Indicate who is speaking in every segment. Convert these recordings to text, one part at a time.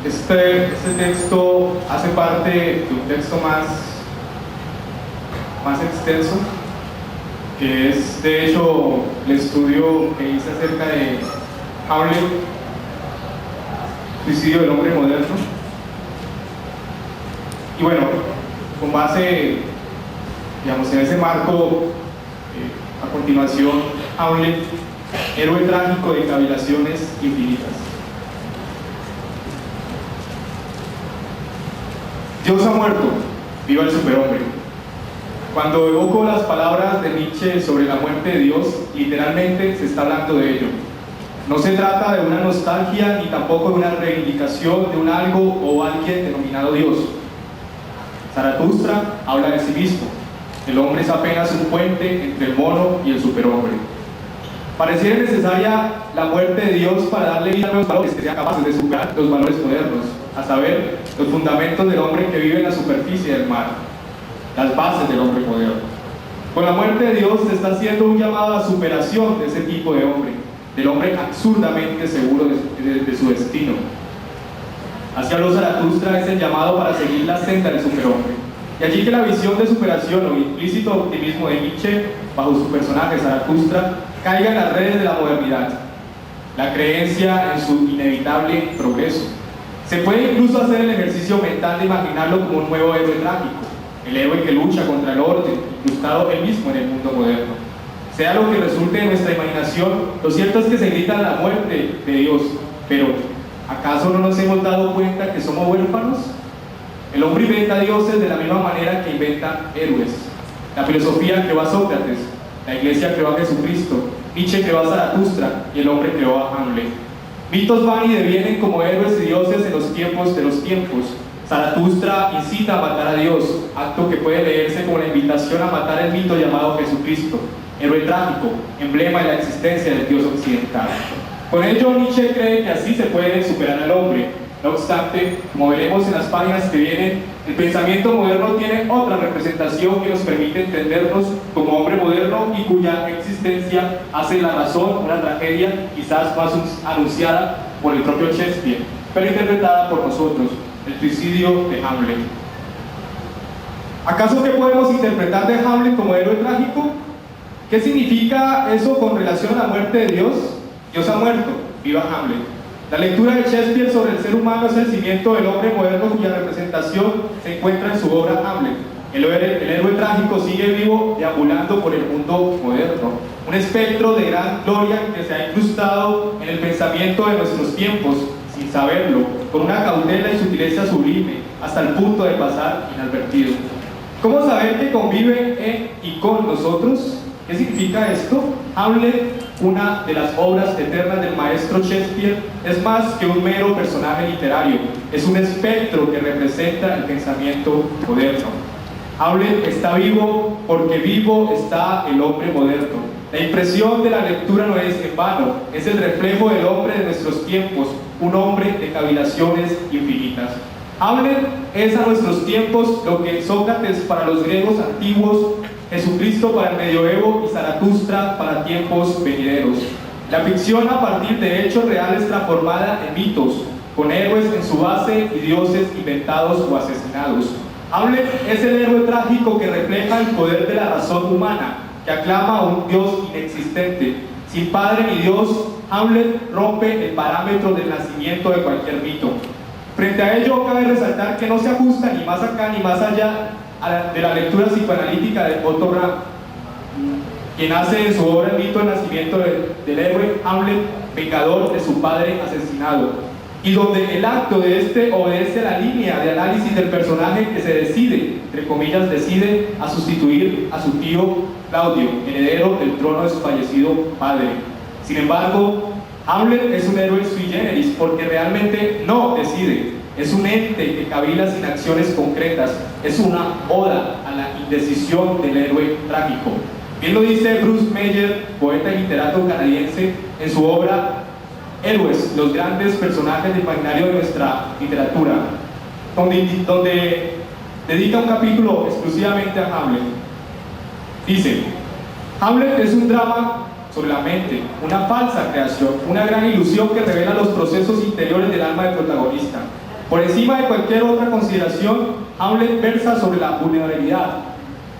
Speaker 1: Este texto hace parte de un texto más extenso, que es de hecho el estudio que hice acerca de Hamlet, suicidio del hombre moderno. Y bueno, con base, digamos, en ese marco, a continuación, Hamlet, héroe trágico de cavilaciones infinitas. Dios ha muerto, viva el superhombre. Cuando evoco las palabras de Nietzsche sobre la muerte de Dios, literalmente se está hablando de ello. No se trata de una nostalgia ni tampoco de una reivindicación de un algo o alguien denominado Dios. Zaratustra habla de sí mismo. El hombre es apenas un puente entre el mono y el superhombre. Pareciera necesaria la muerte de Dios para darle vida a nuevos valores que sean capaces de superar los valores modernos, a saber, los fundamentos del hombre que vive en la superficie del mar, las bases del hombre moderno. Con la muerte de Dios se está haciendo un llamado a superación de ese tipo de hombre, del hombre absurdamente seguro de su destino. Hacia los Zaratustra es el llamado para seguir la senda del superhombre. Y allí que la visión de superación o implícito optimismo de Nietzsche, bajo su personaje Zaratustra, caiga en las redes de la modernidad, la creencia en su inevitable progreso. Se puede incluso hacer el ejercicio mental de imaginarlo como un nuevo héroe trágico, el héroe que lucha contra el orden, incrustado él mismo en el mundo moderno. Sea lo que resulte de nuestra imaginación, lo cierto es que se grita la muerte de Dios, pero ¿acaso no nos hemos dado cuenta que somos huérfanos? El hombre inventa dioses de la misma manera que inventa héroes. La filosofía creó a Sócrates, la iglesia creó a Jesucristo, Nietzsche creó a Zaratustra y el hombre creó a Hamlet. Mitos van y devienen como héroes y dioses en los tiempos de los tiempos. Zaratustra incita a matar a Dios, acto que puede leerse como la invitación a matar el mito llamado Jesucristo, héroe trágico, emblema de la existencia del Dios occidental. Con ello, Nietzsche cree que así se puede superar al hombre. No obstante, como veremos en las páginas que vienen, el pensamiento moderno tiene otra representación que nos permite entendernos como hombre moderno y cuya existencia hace de la razón una tragedia quizás más anunciada por el propio Shakespeare, pero interpretada por nosotros, el suicidio de Hamlet. ¿Acaso qué podemos interpretar de Hamlet como héroe trágico? ¿Qué significa eso con relación a la muerte de Dios? Dios ha muerto, viva Hamlet. La lectura de Shakespeare sobre el ser humano es el cimiento del hombre moderno cuya representación se encuentra en su obra Hamlet. El héroe trágico sigue vivo deambulando por el mundo moderno, un espectro de gran gloria que se ha incrustado en el pensamiento de nuestros tiempos, sin saberlo, con una cautela y sutileza sublime, hasta el punto de pasar inadvertido. ¿Cómo saber que convive en y con nosotros? ¿Qué significa esto? Hamlet, una de las obras eternas del maestro Shakespeare, es más que un mero personaje literario, es un espectro que representa el pensamiento moderno. Hamlet está vivo porque vivo está el hombre moderno. La impresión de la lectura no es en vano, es el reflejo del hombre de nuestros tiempos, un hombre de cavilaciones infinitas. Hamlet es a nuestros tiempos lo que Sócrates para los griegos antiguos, Jesucristo para el medioevo y Zaratustra para tiempos venideros. La ficción a partir de hechos reales transformada en mitos, con héroes en su base y dioses inventados o asesinados. Hamlet es el héroe trágico que refleja el poder de la razón humana, que aclama a un Dios inexistente. Sin padre ni Dios, Hamlet rompe el parámetro del nacimiento de cualquier mito. Frente a ello, cabe resaltar que no se ajusta ni más acá ni más allá de la lectura psicoanalítica de Otto Rank, quien hace en su obra el mito del nacimiento del héroe Hamlet, vengador de su padre asesinado, y donde el acto de este obedece a la línea de análisis del personaje que se decide, entre comillas, decide a sustituir a su tío Claudio, heredero del trono de su fallecido padre. Sin embargo, Hamlet es un héroe sui generis porque realmente no decide. Es un ente que cavila sin acciones concretas. Es una oda a la indecisión del héroe trágico. Bien lo dice Bruce Meyer, poeta y literato canadiense, en su obra Héroes, los grandes personajes del imaginario de nuestra literatura, donde dedica un capítulo exclusivamente a Hamlet. Dice: Hamlet es un drama sobre la mente, una falsa creación, una gran ilusión que revela los procesos interiores del alma del protagonista. Por encima de cualquier otra consideración, Hamlet versa sobre la vulnerabilidad,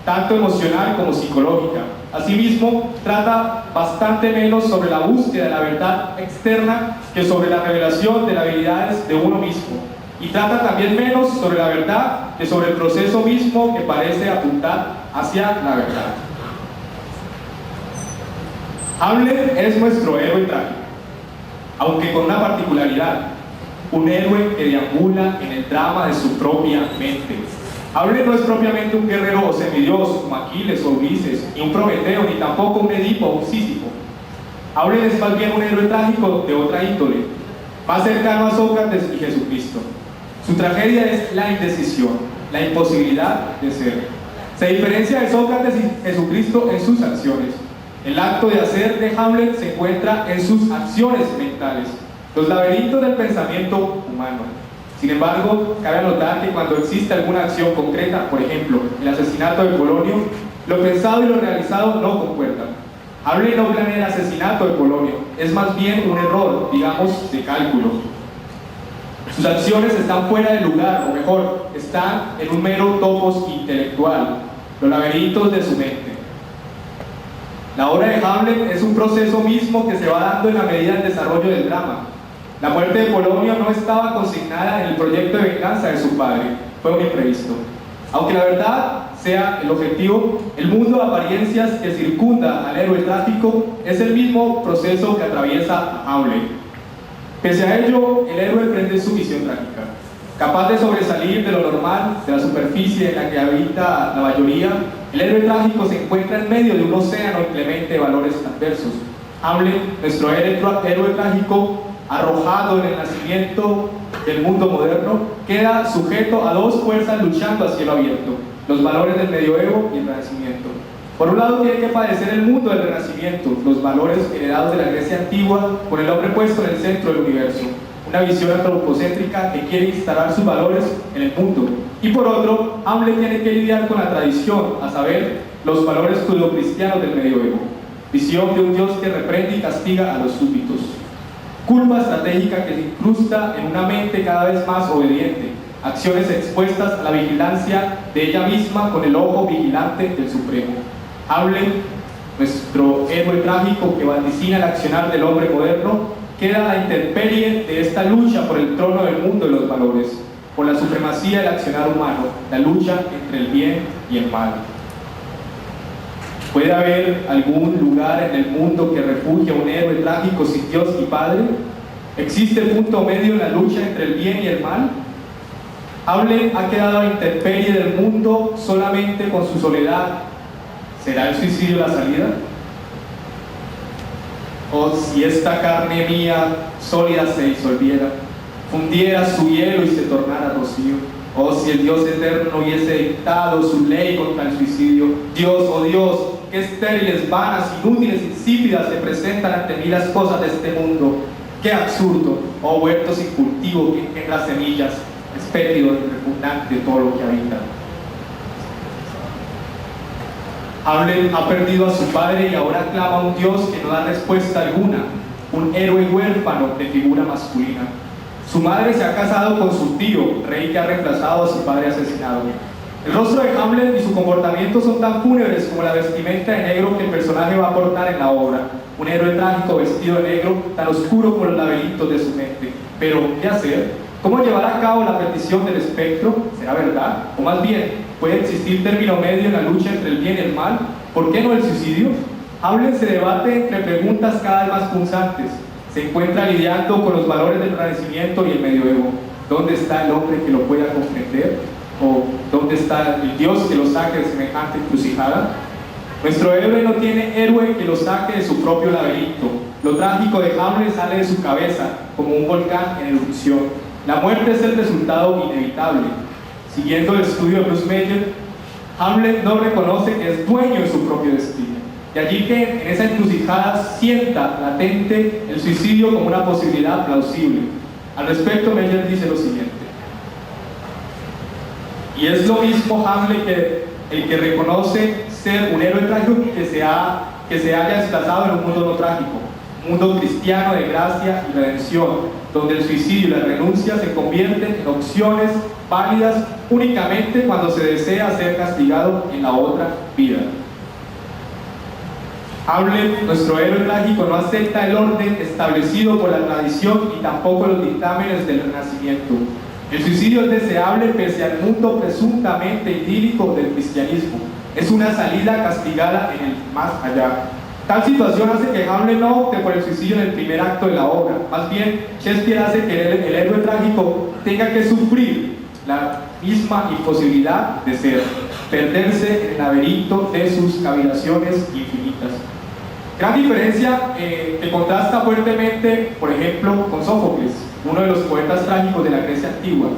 Speaker 1: tanto emocional como psicológica. Asimismo, trata bastante menos sobre la búsqueda de la verdad externa que sobre la revelación de las habilidades de uno mismo. Y trata también menos sobre la verdad que sobre el proceso mismo que parece apuntar hacia la verdad. Hamlet es nuestro héroe trágico, aunque con una particularidad: un héroe que deambula en el drama de su propia mente. Hamlet no es propiamente un guerrero o semidios como Aquiles o Ulises, ni un Prometeo, ni tampoco un Edipo o un Sísifo. Hamlet es más bien un héroe trágico de otra índole, más cercano a Sócrates y Jesucristo. Su tragedia es la indecisión, la imposibilidad de ser. Se diferencia de Sócrates y Jesucristo en sus acciones. El acto de hacer de Hamlet se encuentra en sus acciones mentales, los laberintos del pensamiento humano. Sin embargo, cabe anotar que cuando existe alguna acción concreta, por ejemplo, el asesinato de Polonio, lo pensado y lo realizado no concuerdan. Hamlet no planea el asesinato de Polonio, es más bien un error, digamos, de cálculo. Sus acciones están fuera de lugar, o mejor, están en un mero topos intelectual, los laberintos de su mente. La obra de Hamlet es un proceso mismo que se va dando en la medida del desarrollo del drama. La muerte de Polonio no estaba consignada en el proyecto de venganza de su padre, fue un imprevisto. Aunque la verdad sea el objetivo, el mundo de apariencias que circunda al héroe trágico es el mismo proceso que atraviesa a Hamlet. Pese a ello, el héroe emprende su misión trágica. Capaz de sobresalir de lo normal, de la superficie en la que habita la mayoría, el héroe trágico se encuentra en medio de un océano inclemente de valores adversos. Hamlet, nuestro héroe trágico, arrojado en el nacimiento del mundo moderno, queda sujeto a dos fuerzas luchando a cielo abierto: los valores del medioevo y el renacimiento. Por un lado tiene que padecer el mundo del renacimiento, los valores heredados de la Grecia antigua, con el hombre puesto en el centro del universo, una visión antropocéntrica que quiere instalar sus valores en el mundo. Y por otro, Hamlet tiene que lidiar con la tradición, a saber, los valores judeocristianos del medioevo, visión de un Dios que reprende y castiga a los súbditos. Culpa estratégica que se incrusta en una mente cada vez más obediente, acciones expuestas a la vigilancia de ella misma con el ojo vigilante del Supremo. Hamlet, nuestro héroe trágico que vaticina el accionar del hombre moderno, queda a la intemperie de esta lucha por el trono del mundo de los valores, por la supremacía del accionar humano, la lucha entre el bien y el mal. ¿Puede haber algún lugar en el mundo que refugie a un héroe trágico sin Dios y Padre? ¿Existe el punto medio en la lucha entre el bien y el mal? Hamlet ha quedado a la intemperie del mundo solamente con su soledad. ¿Será el suicidio la salida? Oh, si esta carne mía sólida se disolviera, fundiera su hielo y se tornara rocío. Oh, si el Dios eterno hubiese dictado su ley contra el suicidio. Dios, oh Dios, qué estériles, vanas, inútiles, insípidas se presentan ante mí las cosas de este mundo. Qué absurdo, oh huerto sin cultivo que engendra semillas, espétido y repugnante todo lo que habita. Hamlet ha perdido a su padre y ahora clama a un Dios que no da respuesta alguna, un héroe huérfano de figura masculina. Su madre se ha casado con su tío, rey que ha reemplazado a su padre asesinado. El rostro de Hamlet y su comportamiento son tan fúnebres como la vestimenta de negro que el personaje va a portar en la obra. Un héroe trágico vestido de negro, tan oscuro como los laberintos de su mente. Pero, ¿qué hacer? ¿Cómo llevar a cabo la petición del espectro? ¿Será verdad? O más bien, ¿puede existir término medio en la lucha entre el bien y el mal? ¿Por qué no el suicidio? Hamlet se debate entre preguntas cada vez más punzantes. Se encuentra lidiando con los valores del Renacimiento y el medioevo. ¿Dónde está el hombre que lo pueda comprender? ¿O dónde está el Dios que lo saque de semejante encrucijada? Nuestro héroe no tiene héroe que lo saque de su propio laberinto. Lo trágico de Hamlet sale de su cabeza como un volcán en erupción. La muerte es el resultado inevitable. Siguiendo el estudio de Bruce Meyer, Hamlet no reconoce que es dueño de su propio destino. De allí que en esa encrucijada sienta latente el suicidio como una posibilidad plausible. Al respecto, Meyer dice lo siguiente: y es lo mismo Hamlet que el que reconoce ser un héroe trágico que se haya desplazado en un mundo no trágico. un mundo cristiano de gracia y redención, donde el suicidio y la renuncia se convierten en opciones válidas únicamente cuando se desea ser castigado en la otra vida. Hamlet, nuestro héroe trágico, no acepta el orden establecido por la tradición y tampoco los dictámenes del Renacimiento. El suicidio es deseable pese al mundo presuntamente idílico del cristianismo. Es una salida castigada en el más allá. Tal situación hace que Hamlet no opte por el suicidio en el primer acto de la obra. Más bien, Shakespeare hace que el héroe trágico tenga que sufrir la misma imposibilidad de ser, perderse en el laberinto de sus cavilaciones infinitas. Gran diferencia que contrasta fuertemente, por ejemplo, con Sófocles, uno de los poetas trágicos de la Grecia antigua.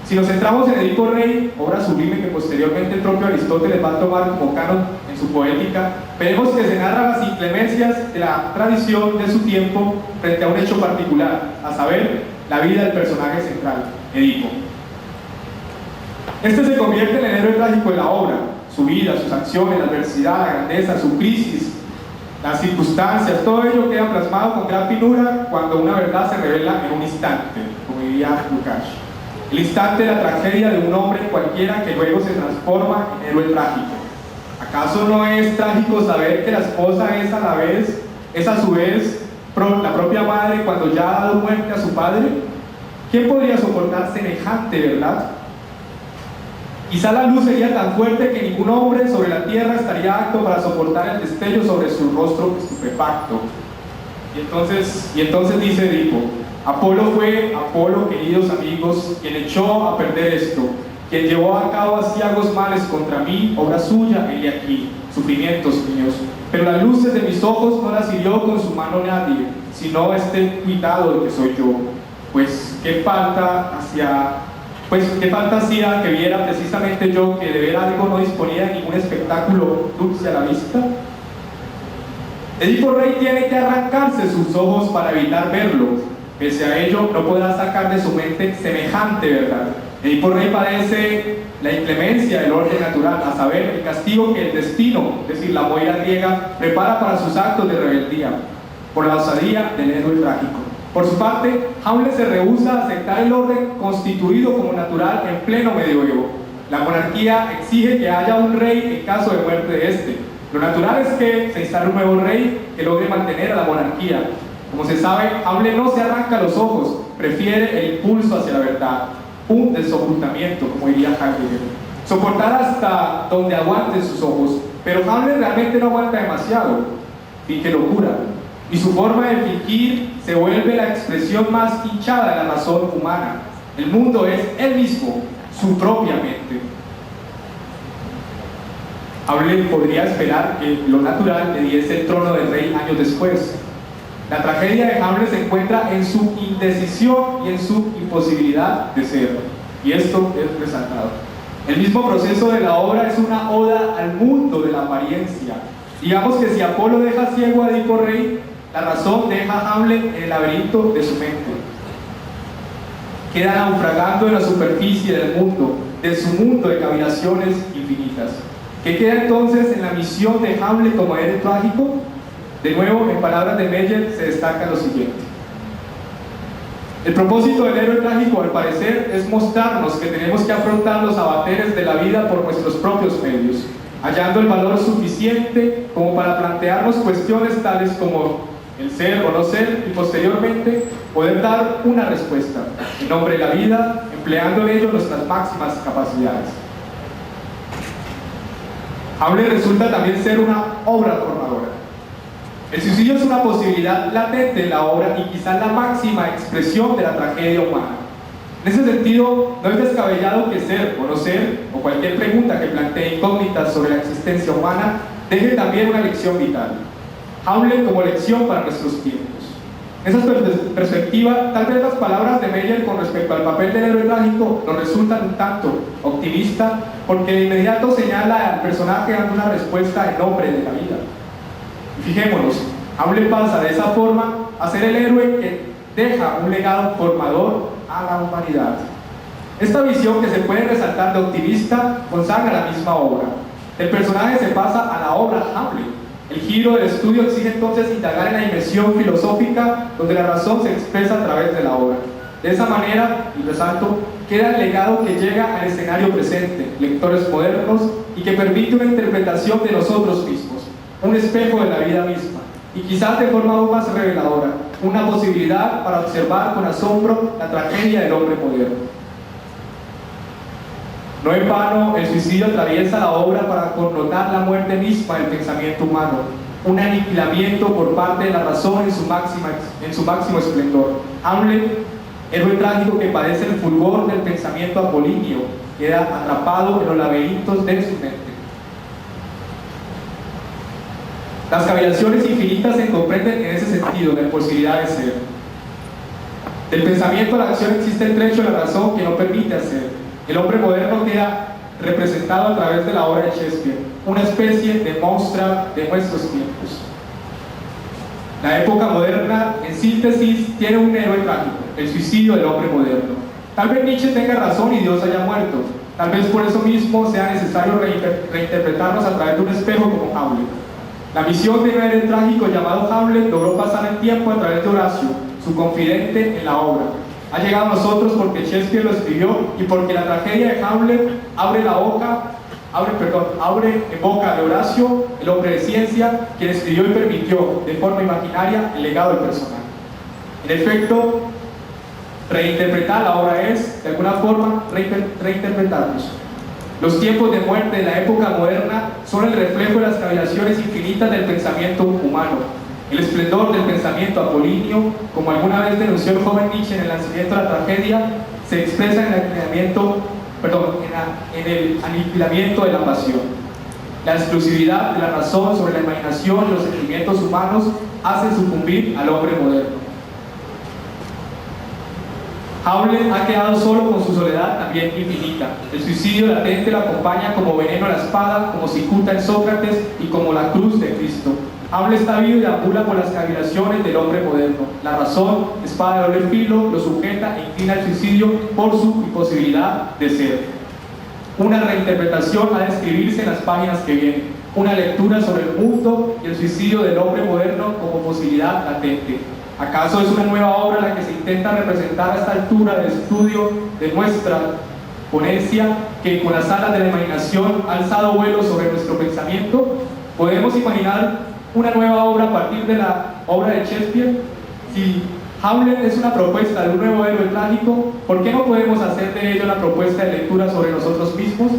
Speaker 1: Si nos centramos en Edipo Rey, obra sublime que posteriormente el propio Aristóteles va a tomar como canon en su poética, veremos que se narran las inclemencias de la tradición de su tiempo frente a un hecho particular, a saber, la vida del personaje central, Edipo. Este se convierte en el héroe trágico de la obra. Su vida, sus acciones, la adversidad, la grandeza, su crisis, las circunstancias, todo ello queda plasmado con gran finura cuando una verdad se revela en un instante, como diría Lukács. El instante de la tragedia de un hombre cualquiera que luego se transforma en héroe trágico. ¿Acaso no es trágico saber que la esposa es a su vez la propia madre cuando ya ha dado muerte a su padre? ¿Quién podría soportar semejante verdad? Quizá la luz sería tan fuerte que ningún hombre sobre la tierra estaría apto para soportar el destello sobre su rostro estupefacto. Y entonces dice Edipo: Apolo fue, Apolo, queridos amigos, quien echó a perder esto, quien llevó a cabo aciagos males contra mí, obra suya, he aquí, sufrimientos míos. Pero las luces de mis ojos no las hirió con su mano nadie, sino este cuidado de que soy yo. Pues qué fantasía que viera precisamente yo, que de ver algo no disponía de ningún espectáculo dulce a la vista. Edipo Rey tiene que arrancarse sus ojos para evitar verlo. Pese a ello, no podrá sacar de su mente semejante verdad. Edipo Rey padece la inclemencia del orden natural, a saber, el castigo que el destino, es decir, la Moira griega, prepara para sus actos de rebeldía, por la osadía del héroe trágico. Por su parte, Hamlet se rehúsa a aceptar el orden constituido como natural en pleno medioevo. La monarquía exige que haya un rey en caso de muerte de este. Lo natural es que se instale un nuevo rey que logre mantener a la monarquía. Como se sabe, Hamlet no se arranca los ojos, prefiere el impulso hacia la verdad, un desocultamiento, como diría Heidegger. Soportar hasta donde aguanten sus ojos, pero Hamlet realmente no aguanta demasiado, finge locura. Y su forma de fingir se vuelve la expresión más hinchada de la razón humana. El mundo es él mismo, su propia mente. Hamlet podría esperar que lo natural le diese el trono del rey años después. La tragedia de Hamlet se encuentra en su indecisión y en su imposibilidad de ser. Y esto es resaltado. El mismo proceso de la obra es una oda al mundo de la apariencia. Digamos que si Apolo deja ciego a Edipo Rey, la razón deja a Hamlet en el laberinto de su mente. Queda naufragando en la superficie del mundo, de su mundo de cavilaciones infinitas. ¿Qué queda entonces en la misión de Hamlet como héroe trágico? De nuevo, en palabras de Meyer, se destaca lo siguiente. El propósito del héroe trágico, al parecer, es mostrarnos que tenemos que afrontar los abateres de la vida por nuestros propios medios, hallando el valor suficiente como para plantearnos cuestiones tales como el ser o no ser, y posteriormente poder dar una respuesta en nombre de la vida, empleando en ello nuestras máximas capacidades. Hamlet resulta también ser una obra formadora. El suicidio es una posibilidad latente en la obra y quizás la máxima expresión de la tragedia humana. En ese sentido, no es descabellado que ser o no ser, o cualquier pregunta que plantee incógnitas sobre la existencia humana, deje también una lección vital. Hamlet como lección para nuestros tiempos. En esa perspectiva, tal vez las palabras de Meyer con respecto al papel del héroe trágico nos resultan un tanto optimista, porque de inmediato señala al personaje dando una respuesta en nombre de la vida. Y fijémonos, Hamlet pasa de esa forma a ser el héroe que deja un legado formador a la humanidad. Esta visión, que se puede resaltar de optimista, consagra la misma obra. El personaje se pasa a la obra Hamlet, El giro del estudio exige entonces indagar en la dimensión filosófica donde la razón se expresa a través de la obra. De esa manera, y resalto, queda el legado que llega al escenario presente, lectores modernos, y que permite una interpretación de nosotros mismos, un espejo de la vida misma, y quizás de forma aún más reveladora, una posibilidad para observar con asombro la tragedia del hombre moderno. No en vano, el suicidio atraviesa la obra para connotar la muerte misma del pensamiento humano, un aniquilamiento por parte de la razón en su máximo esplendor. Hamlet, héroe trágico que padece el fulgor del pensamiento apolíneo, queda atrapado en los laberintos de su mente. Las cavilaciones infinitas se comprenden en ese sentido, de la posibilidad de ser. Del pensamiento a la acción existe el trecho de la razón que no permite hacer. El hombre moderno queda representado a través de la obra de Shakespeare, una especie de muestra de nuestros tiempos. La época moderna, en síntesis, tiene un héroe trágico, el suicidio del hombre moderno. Tal vez Nietzsche tenga razón y Dios haya muerto. Tal vez por eso mismo sea necesario reinterpretarnos a través de un espejo como Hamlet. La misión de un héroe trágico llamado Hamlet logró pasar el tiempo a través de Horacio, su confidente en la obra. Ha llegado a nosotros porque Shakespeare lo escribió y porque la tragedia de Hamlet abre en boca de Horacio, el hombre de ciencia, quien escribió y permitió de forma imaginaria el legado del personaje. En efecto, reinterpretar la obra es, de alguna forma, reinterpretarnos. Los tiempos de muerte de la época moderna son el reflejo de las cavilaciones infinitas del pensamiento humano. El esplendor del pensamiento apolíneo, como alguna vez denunció el joven Nietzsche en el nacimiento de la tragedia, se expresa en el aniquilamiento de la pasión. La exclusividad de la razón sobre la imaginación y los sentimientos humanos hace sucumbir al hombre moderno. Hamlet ha quedado solo con su soledad también infinita. El suicidio latente lo acompaña como veneno a la espada, como cicuta en Sócrates y como la cruz de Cristo. Hamlet está vivo y ambula por las cavilaciones del hombre moderno. La razón, espada de doble filo, lo sujeta e inclina al suicidio por su imposibilidad de ser. Una reinterpretación ha de escribirse en las páginas que vienen. Una lectura sobre el mundo y el suicidio del hombre moderno como posibilidad latente. ¿Acaso es una nueva obra la que se intenta representar a esta altura del estudio de nuestra ponencia, que con las alas de la imaginación ha alzado vuelo sobre nuestro pensamiento? ¿Podemos imaginar una nueva obra a partir de la obra de Shakespeare? Si Hamlet es una propuesta de un nuevo héroe trágico, ¿por qué no podemos hacer de ello la propuesta de lectura sobre nosotros mismos?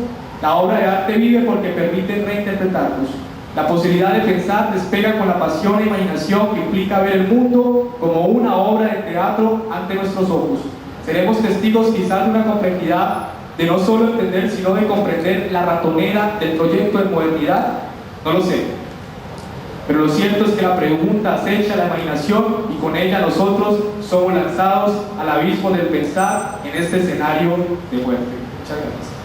Speaker 1: La obra de arte vive porque permite reinterpretarnos. La posibilidad de pensar despega con la pasión e imaginación que implica ver el mundo como una obra de teatro ante nuestros ojos. Seremos testigos quizás de una complejidad de no solo entender, sino de comprender la ratonera del proyecto de modernidad. No lo sé. Pero lo cierto es que la pregunta acecha la imaginación y con ella nosotros somos lanzados al abismo del pensar en este escenario de muerte. Muchas gracias.